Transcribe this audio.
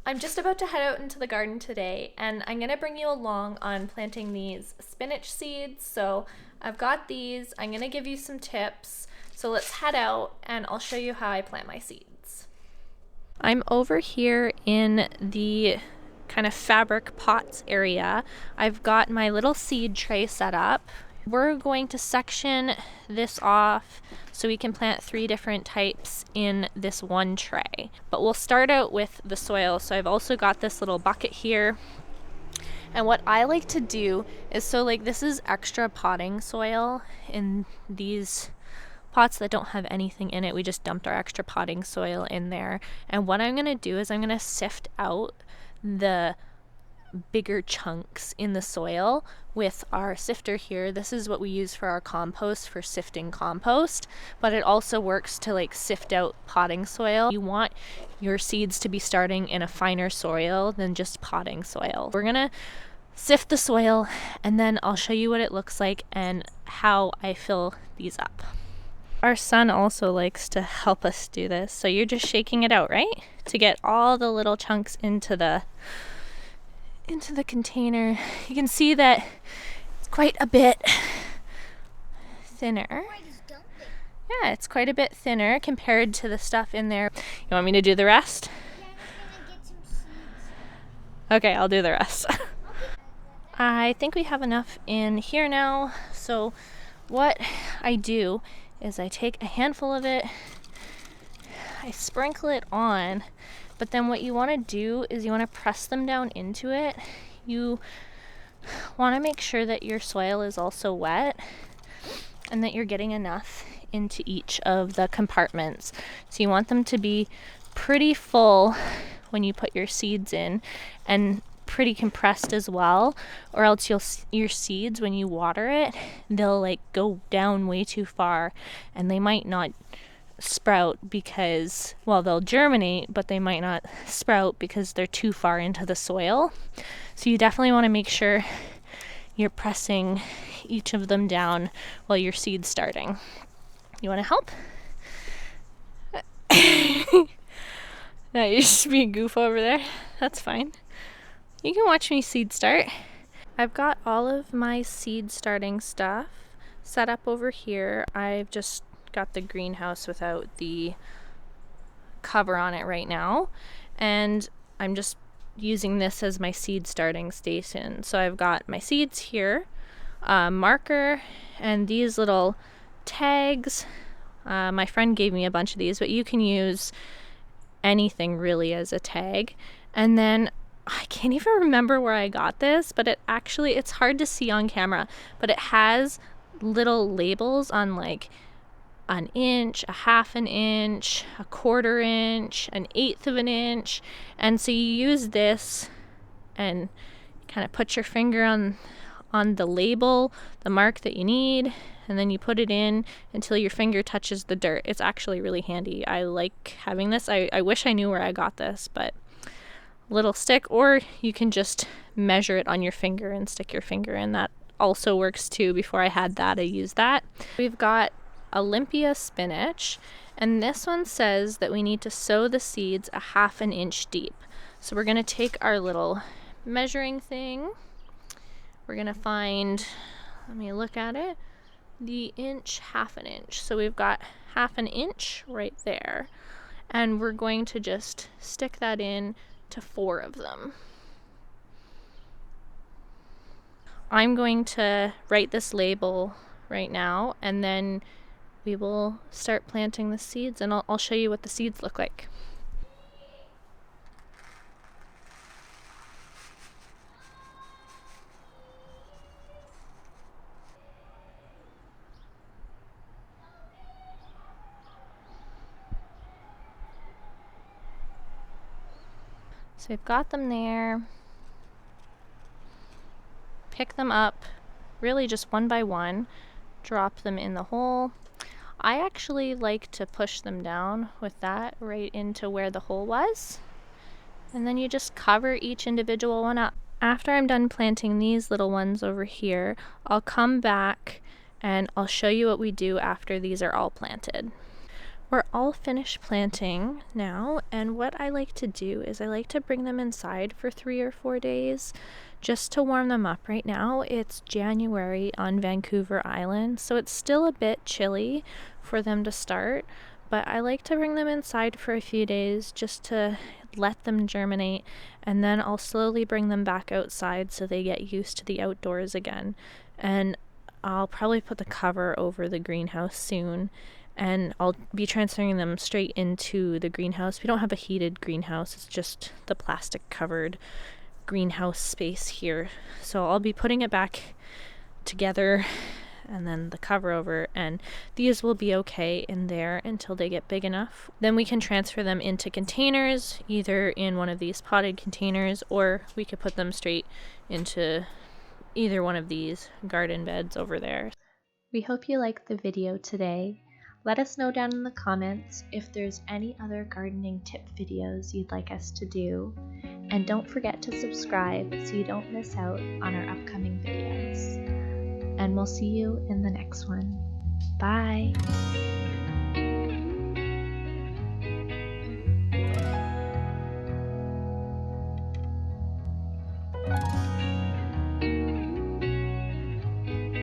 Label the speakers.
Speaker 1: I'm just about to head out into the garden today, and I'm gonna bring you along on planting these spinach seeds. So I've got these, I'm gonna give you some tips. So let's head out and I'll show you how I plant my seeds. I'm over here in the kind of fabric pots area. I've got my little seed tray set up. We're going to section this off so we can plant 3 different types in this one tray. But we'll start out with the soil. So I've also got this little bucket here. And what I like to do is, so like this is extra potting soil in these pots that don't have anything in it. We just dumped our extra potting soil in there. And what I'm gonna do is I'm gonna sift out the bigger chunks in the soil with our sifter here. This is what we use for our compost, for sifting compost, but it also works to like sift out potting soil. You want your seeds to be starting in a finer soil than just potting soil. We're gonna sift the soil and then I'll show you what it looks like and how I fill these up. Our son also likes to help us do this, so you're just shaking it out, right? To get all the little chunks into the container. You can see that it's quite a bit thinner. Yeah, it's quite a bit thinner compared to the stuff in there. You want me to do the rest?
Speaker 2: Yeah, I'm gonna get some seeds.
Speaker 1: Okay, I'll do the rest. I think we have enough in here now. So what I do is I take a handful of it, I sprinkle it on, but then what you want to do is you want to press them down into it. You want to make sure that your soil is also wet and that you're getting enough into each of the compartments. So you want them to be pretty full when you put your seeds in and pretty compressed as well, or else your seeds, when you water it, they'll like go down way too far and they might not sprout because, well, they'll germinate, but they might not sprout because they're too far into the soil. So you definitely want to make sure you're pressing each of them down while your seed's starting. You want to help? No, you're just being goof over there. That's fine. You can watch me seed start. I've got all of my seed starting stuff set up over here. I've just got the greenhouse without the cover on it right now, and I'm just using this as my seed starting station. So I've got my seeds here, marker, and these little tags. My friend gave me a bunch of these, but you can use anything really as a tag. And then I can't even remember where I got this, but it's hard to see on camera, but it has little labels on like an inch, a half an inch, a quarter inch, an eighth of an inch. And so you use this and kind of put your finger on the label, the mark that you need, and then you put it in until your finger touches the dirt. It's actually really handy. I like having this. I wish I knew where I got this, but little stick, or you can just measure it on your finger and stick your finger in. That also works too. Before I had that, I used that. We've got Olympia spinach, and this one says that we need to sow the seeds a half an inch deep. So we're going to take our little measuring thing. We're going to find, let me look at it, the inch, half an inch. So we've got half an inch right there, and we're going to just stick that in to 4 of them. I'm going to write this label right now, and then we will start planting the seeds, and I'll show you what the seeds look like. So we've got them there. Pick them up, really just one by one, drop them in the hole. I actually like to push them down with that right into where the hole was, and then you just cover each individual one up. After I'm done planting these little ones over here, I'll come back and I'll show you what we do after these are all planted. We're all finished planting now, and what I like to do is I like to bring them inside for 3 or 4 days just to warm them up. Right now it's January on Vancouver Island, so it's still a bit chilly for them to start, but I like to bring them inside for a few days just to let them germinate, and then I'll slowly bring them back outside so they get used to the outdoors again. And I'll probably put the cover over the greenhouse soon, and I'll be transferring them straight into the greenhouse. We don't have a heated greenhouse, it's just the plastic covered greenhouse space here. So I'll be putting it back together and then the cover over, and these will be okay in there until they get big enough. Then we can transfer them into containers, either in one of these potted containers, or we could put them straight into either one of these garden beds over there. We hope you liked the video today. Let us know down in the comments if there's any other gardening tip videos you'd like us to do. And don't forget to subscribe so you don't miss out on our upcoming videos. And we'll see you in the next one. Bye!